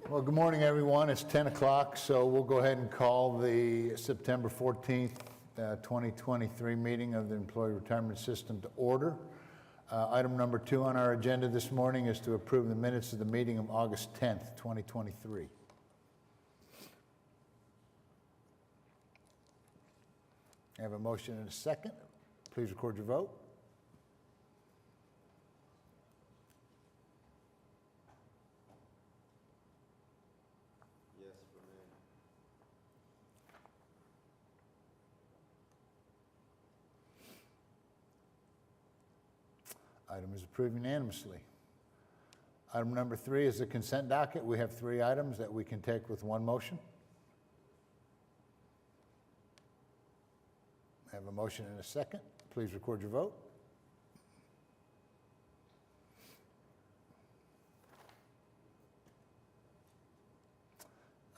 Well, good morning, everyone. It's 10 o'clock, so we'll go ahead and call the September 14th, 2023 meeting of the Employee Retirement System to order. Item number 2 on our agenda this morning is to approve the minutes of the meeting of August 10th, 2023. I have a motion and a second. Please record your vote. Yes, for me. Item is approved unanimously. Item number 3 is the consent docket. We have 3 items that we can take with one motion. I have a motion and a second. Please record your vote.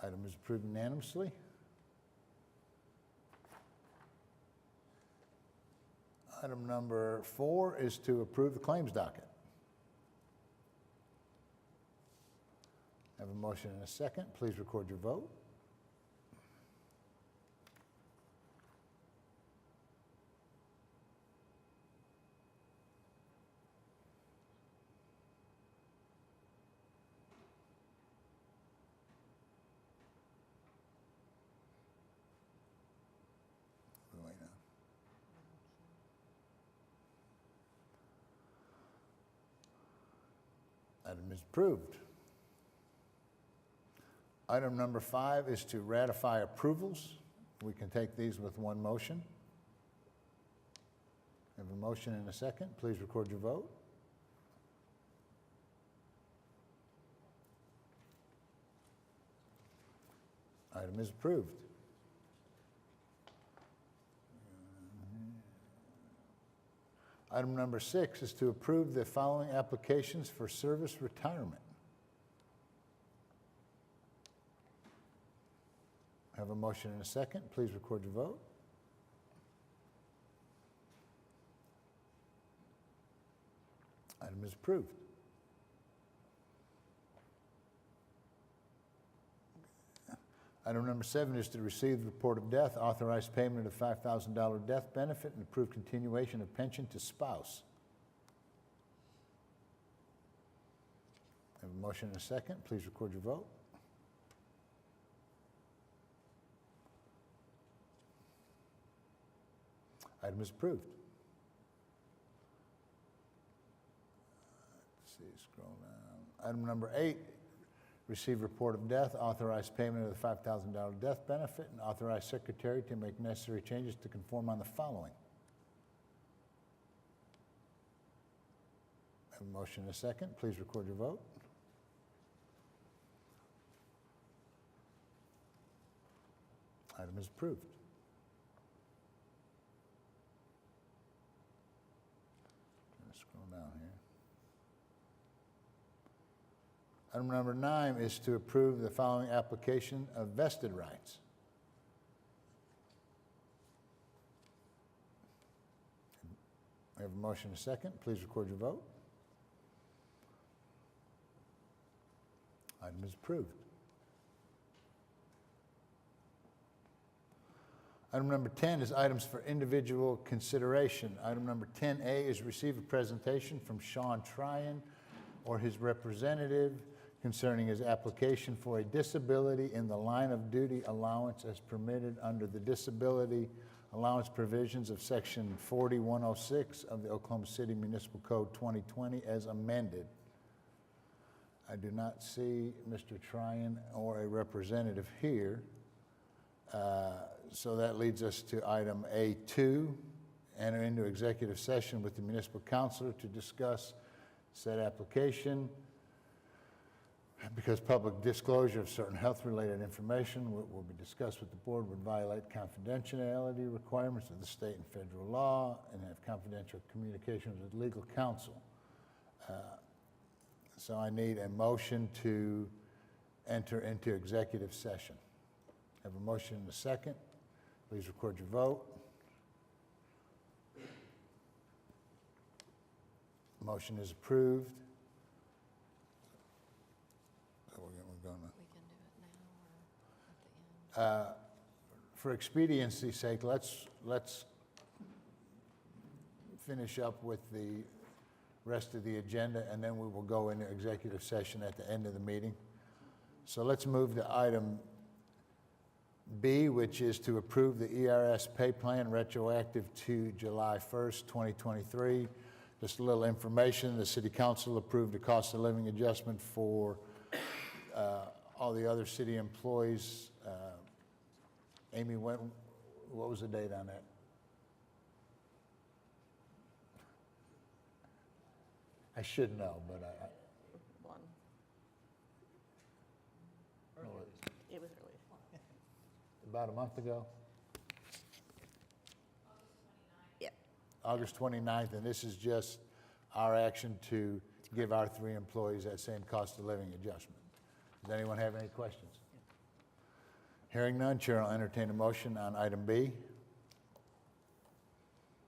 Item is approved unanimously. Item number 4 is to approve the claims docket. I have a motion and a second. Please record your vote. Wait now. Item is approved. Item number 5 is to ratify approvals. We can take these with one motion. I have a motion and a second. Please record your vote. Item is approved. Item number 6 is to approve the following applications for service retirement. I have a motion and a second. Please record your vote. Item is approved. Item number 7 is to receive the report of death, authorize payment of $5,000 death benefit, and approve continuation of pension to spouse. I have a motion and a second. Please record your vote. Item is approved. Let's see, scroll down. Item number 8. Receive report of death, authorize payment of the $5,000 death benefit, and authorize secretary to make necessary changes to conform on the following. I have a motion and a second. Please record your vote. Item is approved. Trying to scroll down here. Item number 9 is to approve the following application of vested rights. I have a motion and a second. Please record your vote. Item is approved. Item number 10 is items for individual consideration. Item number 10A is receive a presentation from Sean Tryon or his representative concerning his application for a disability in the line of duty allowance as permitted under the disability allowance provisions of section 4106 of the Oklahoma City Municipal Code 2020 as amended. I do not see Mr. Tryon or a representative here. So that leads us to item A2, enter into executive session with the municipal counselor to discuss said application. Because public disclosure of certain health-related information will be discussed with the board would violate confidentiality requirements of the state and federal law and have confidential communications with legal counsel. So I need a motion to enter into executive session. I have a motion and a second. Please record your vote. Motion is approved. So we're going to For expediency's sake, let's finish up with the rest of the agenda, and then we will go into executive session at the end of the meeting. So let's move to item B, which is to approve the ERS pay plan retroactive to July 1st, 2023. Just a little information, the city council approved a cost of living adjustment for all the other city employees. Amy, what was the date on that? I should know, but One. It was early. about a month ago, Yep. August 29th, and this is just our action to give our 3 employees that same cost of living adjustment. Does anyone have any questions? Hearing none, Chair will entertain a motion on item B.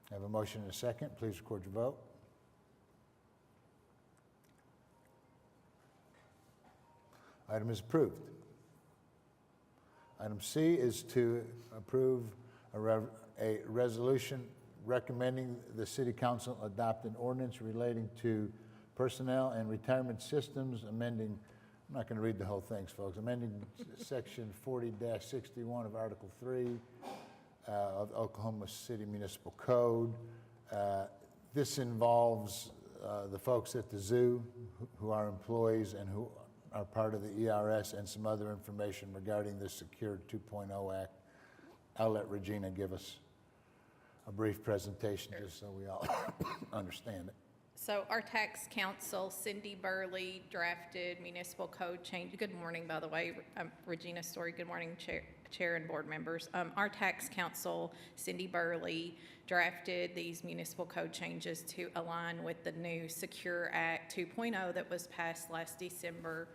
I have a motion and a second. Please record your vote. Item is approved. Item C is to approve a resolution recommending the City Council adopt an ordinance relating to personnel and retirement systems, amending, I'm not going to read the whole thing, folks, amending Section 40-61 of Article 3 of the Oklahoma City Municipal Code. This involves the folks at the zoo who are employees and who are part of the ERS, and some other information regarding the Secure 2.0 Act. I'll let Regina give us a brief presentation just so we all understand it. So our tax counsel, Cindy Burley, drafted municipal code change. Good morning, by the way. Regina Story. Good morning, Chair and board members. Our tax counsel, Cindy Burley, drafted these municipal code changes to align with the new Secure Act 2.0 that was passed last December.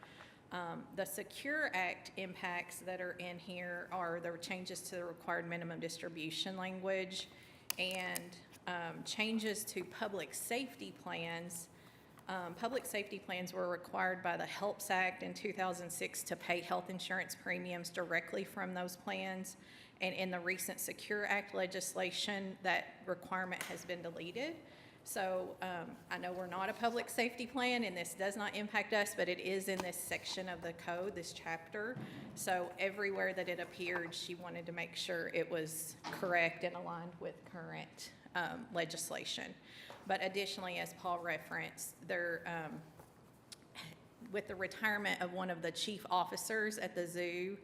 The Secure Act impacts that are in here are the changes to the required minimum distribution language and changes to public safety plans. Public safety plans were required by the HELPS Act in 2006 to pay health insurance premiums directly from those plans. And in the recent Secure Act legislation, that requirement has been deleted. So I know we're not a public safety plan, and this does not impact us, but it is in this section of the code, this chapter. So everywhere that it appeared, she wanted to make sure it was correct and aligned with current legislation. But additionally, as Paul referenced, there, with the retirement of one of the chief officers at the zoo,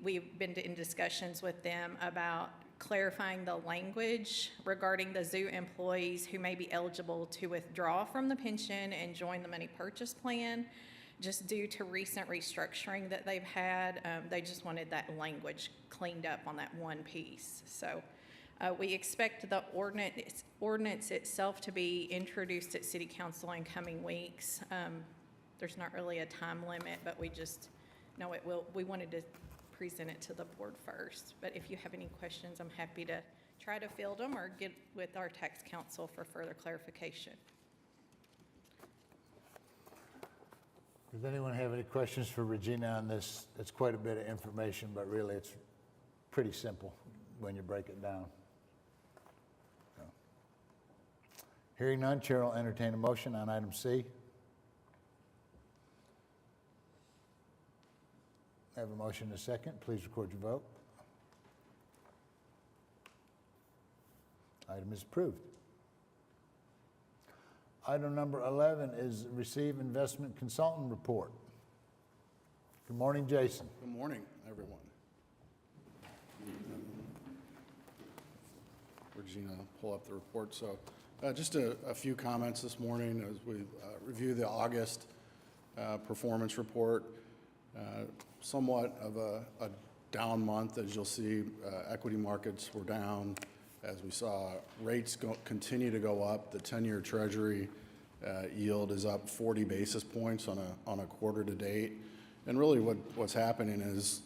we've been in discussions with them about clarifying the language regarding the zoo employees who may be eligible to withdraw from the pension and join the money purchase plan. Just due to recent restructuring that they've had, they just wanted that language cleaned up on that one piece. So we expect the ordinance itself to be introduced at City Council in coming weeks. There's not really a time limit, but we just know it will. We wanted to present it to the board first. But if you have any questions, I'm happy to try to field them or get with our tax counsel for further clarification. Does anyone have any questions for Regina on this? It's quite a bit of information, but really it's pretty simple when you break it down. So. Hearing none, Chair will entertain a motion on item C. I have a motion and a second. Please record your vote. Item is approved. Item number 11 is receive investment consultant report. Good morning, Jason. Good morning, everyone. Regina, pull up the report. So just a few comments this morning as we review the August performance report. Somewhat of a down month, as you'll see. Equity markets were down as we saw rates continue to go up. The 10-year Treasury yield is up 40 basis points on a quarter to date. And really what's happening is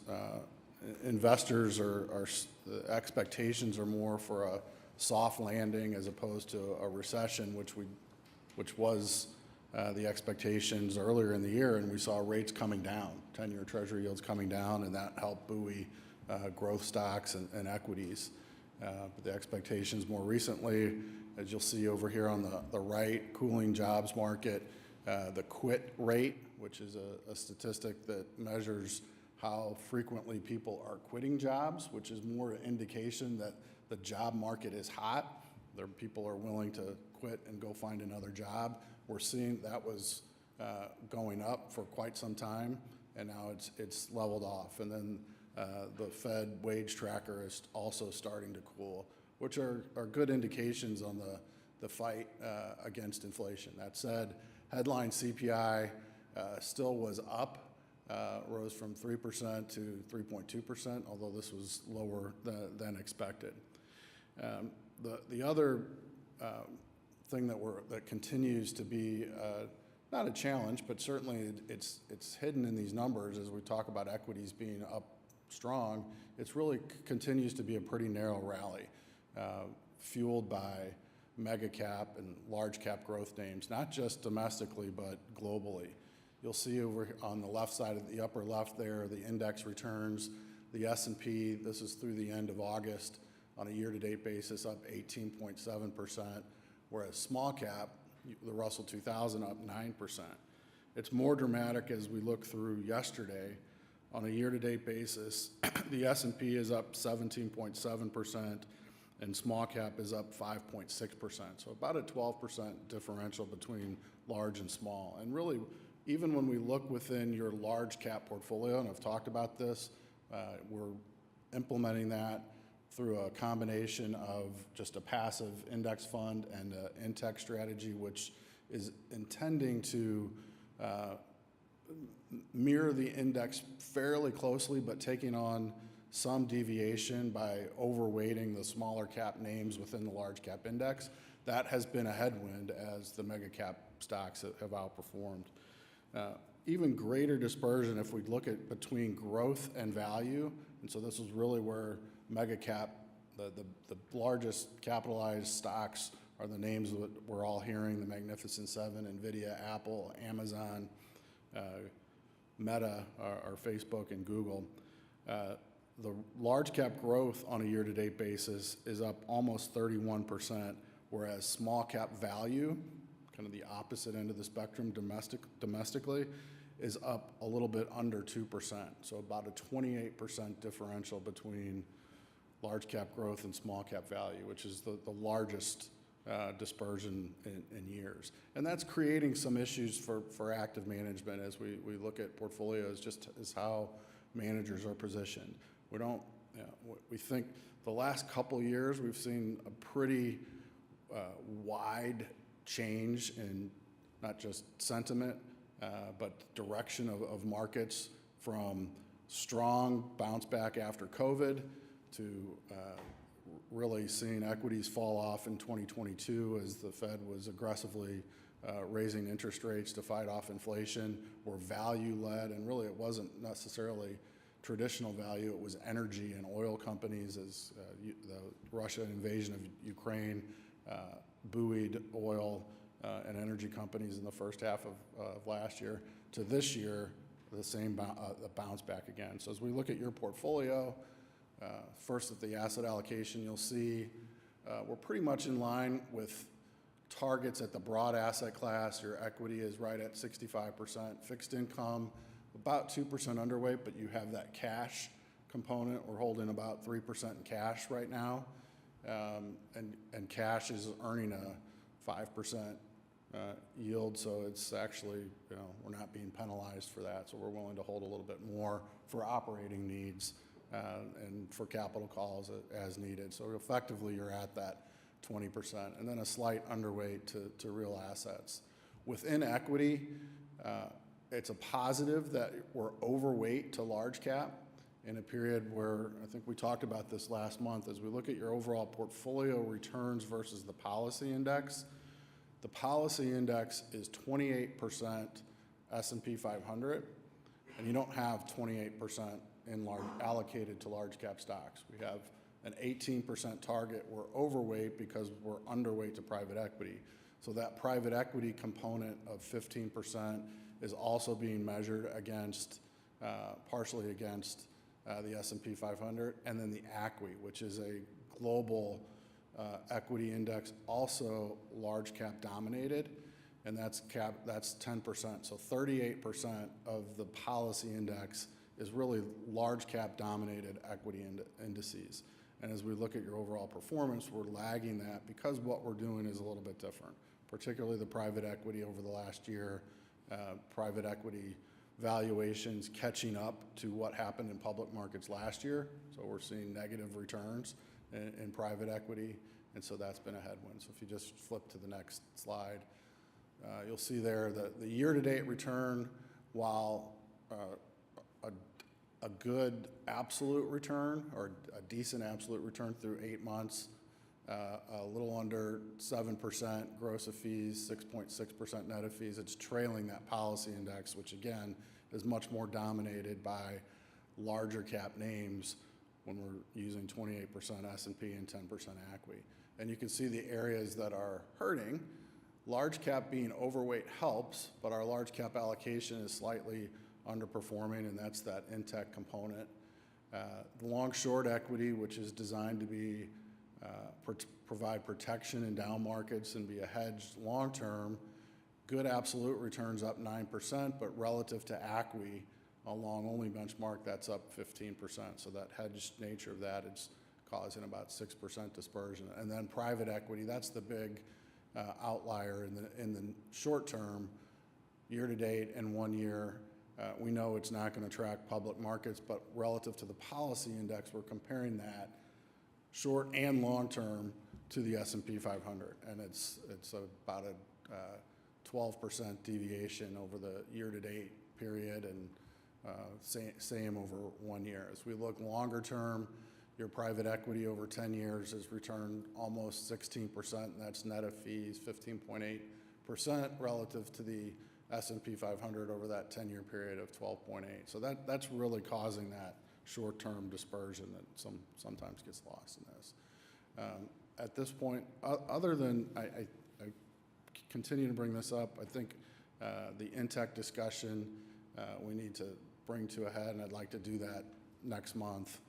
investors the expectations are more for a soft landing as opposed to a recession, which was the expectations earlier in the year, and we saw rates coming down, 10-year Treasury yields coming down, and that helped buoy growth stocks and equities. But the expectations more recently, as you'll see over here on the right, cooling jobs market, the quit rate, which is a statistic that measures how frequently people are quitting jobs, which is more an indication that the job market is hot. People are willing to quit and go find another job. We're seeing that was going up for quite some time, and now it's leveled off. And then the Fed wage tracker is also starting to cool, which are good indications on the fight against inflation. That said, headline CPI still was up, rose from 3% to 3.2%, although this was lower than expected. The other thing that continues to be not a challenge, but certainly it's hidden in these numbers as we talk about equities being up strong. It's really continues to be a pretty narrow rally, fueled by mega cap and large cap growth names, not just domestically, but globally. You'll see over on the left side of the upper left there, the index returns, the S&P, this is through the end of August, on a year-to-date basis, up 18.7%, whereas small cap, the Russell 2000, up 9%. It's more dramatic as we look through yesterday. On a year-to-date basis, the S&P is up 17.7%, and small cap is up 5.6%. So about a 12% differential between large and small. And really, even when we look within your large cap portfolio, and I've talked about this, we're implementing that through a combination of just a passive index fund and an Intech strategy, which is intending to mirror the index fairly closely, but taking on some deviation by overweighting the smaller cap names within the large cap index. That has been a headwind as the mega cap stocks have outperformed. Even greater dispersion if we look at between growth and value, and so this is really where mega cap, the largest capitalized stocks are the names that we're all hearing, the Magnificent Seven, NVIDIA, Apple, Amazon, Meta, or Facebook and Google. The large cap growth on a year-to-date basis is up almost 31%, whereas small cap value, kind of the opposite end of the spectrum domestically, is up a little bit under 2%. So about a 28% differential between large cap growth and small cap value, which is the largest dispersion in years. And that's creating some issues for active management as we look at portfolios, just as how managers are positioned. We think the last couple years we've seen a pretty wide change in not just sentiment, but direction of markets, from strong bounce back after COVID to really seeing equities fall off in 2022 as the Fed was aggressively raising interest rates to fight off inflation. We're value-led, and really it wasn't necessarily traditional value, it was energy and oil companies as the Russia invasion of Ukraine buoyed oil and energy companies in the first half of last year. To this year, the same bounce back again. So as we look at your portfolio, first at the asset allocation, you'll see we're pretty much in line with targets at the broad asset class. Your equity is right at 65%. Fixed income, about 2% underweight, but you have that cash component. We're holding about 3% in cash right now. And cash is earning a 5% yield, so it's actually, we're not being penalized for that. So we're willing to hold a little bit more for operating needs and for capital calls as needed. So effectively, you're at that 20%, and then a slight underweight to real assets. Within equity, it's a positive that we're overweight to large cap in a period where, I think we talked about this last month, as we look at your overall portfolio returns versus the policy index. The policy index is 28% S&P 500, and you don't have 28% allocated to large cap stocks. We have an 18% target. We're overweight because we're underweight to private equity. So that private equity component of 15% is also being measured against, partially against the S&P 500, and then the ACWI, which is a global equity index, also large cap dominated, and that's 10%. So 38% of the policy index is really large cap dominated equity indices. And as we look at your overall performance, we're lagging that because what we're doing is a little bit different, particularly the private equity over the last year, private equity valuations catching up to what happened in public markets last year. So we're seeing negative returns in private equity, and so that's been a headwind. So if you just flip to the next slide, you'll see there that the year-to-date return, while a good absolute return or a decent absolute return through 8 months, a little under 7% gross of fees, 6.6% net of fees. It's trailing that policy index, which again is much more dominated by larger cap names when we're using 28% S&P and 10% ACWI. And you can see the areas that are hurting. Large cap being overweight helps, but our large cap allocation is slightly underperforming, and that's that Intech component. The long short equity, which is designed to be provide protection in down markets and be a hedge long term, good absolute returns up 9%, but relative to ACWI, a long only benchmark, that's up 15%. So that hedged nature of that is causing about 6% dispersion. And then private equity, that's the big outlier in the short term, year to date and 1 year. We know it's not going to track public markets, but relative to the policy index, we're comparing that short and long term to the S&P 500, and it's about a 12% deviation over the year-to-date period, and same over 1 year. As we look longer term, your private equity over 10 years has returned almost 16%, and that's net of fees, 15.8% relative to the S&P 500 over that 10-year period of 12.8. So that's really causing that short-term dispersion that sometimes gets lost in this. At this point, other than, I continue to bring this up, I think the Intech discussion we need to bring to a head, and I'd like to do that next month,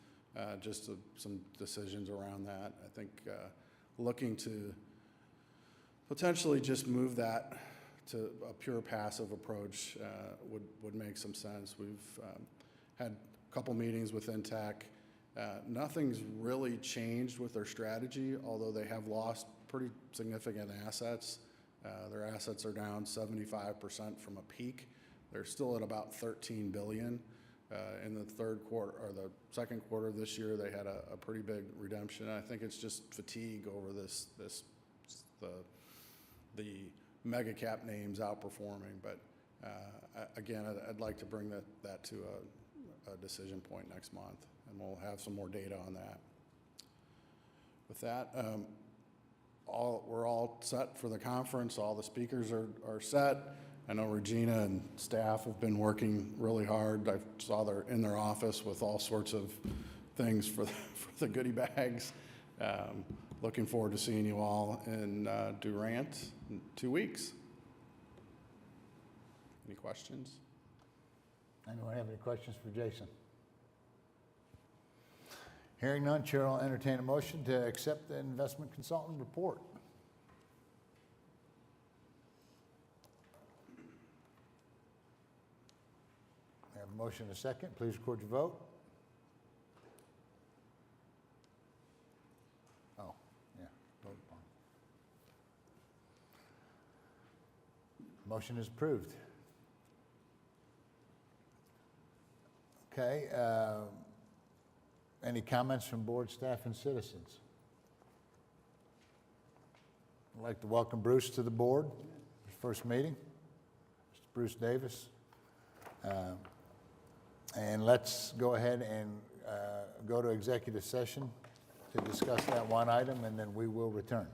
some decisions around that. I think looking to potentially just move that to a pure passive approach would make some sense. We've had a couple meetings with Intech. Nothing's really changed with their strategy, although they have lost pretty significant assets. Their assets are down 75% from a peak. They're still at about $13 billion. In the third quarter or the second quarter of this year, they had a pretty big redemption. I think it's just fatigue over the mega cap names outperforming. But again, I'd like to bring that to a decision point next month, and we'll have some more data on that. With that, we're all set for the conference. All the speakers are set. I know Regina and staff have been working really hard. I saw they're in their office with all sorts of things for the goodie bags. Looking forward to seeing you all in Durant in 2 weeks. Any questions? Anyone have any questions for Jason? Hearing none, Chair will entertain a motion to accept the investment consultant report. I have a motion and a second. Please record your vote. Oh, yeah, vote upon. Motion is approved. Okay, any comments from board, staff, and citizens? I'd like to welcome Bruce to the board, his first meeting. Mr. Bruce Davis. And let's go ahead and go to executive session to discuss that one item, and then we will return.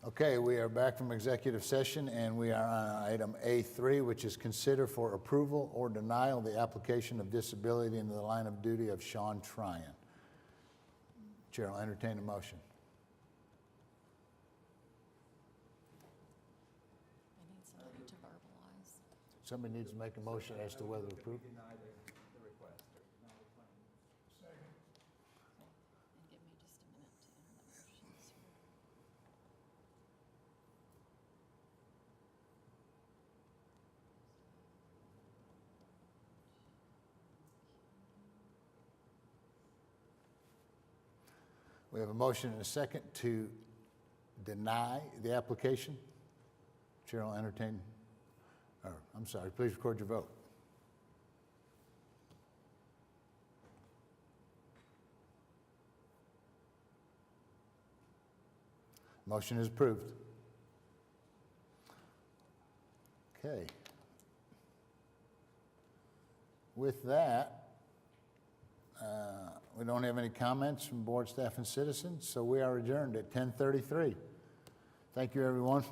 Okay, we are back from executive session, and we are on item A3, which is consider for approval or denial the application of disability into the line of duty of Sean Tryon. Chair will entertain a motion. I need somebody to verbalize. Somebody needs to make a motion as to whether to approve. And give me just a minute to enter the motions here. We have a motion and a second to deny the application. Chair will entertain, or, I'm sorry, please record your vote. Motion is approved. Okay. With that, we don't have any comments from board staff and citizens, so we are adjourned at 10:33. Thank you, everyone.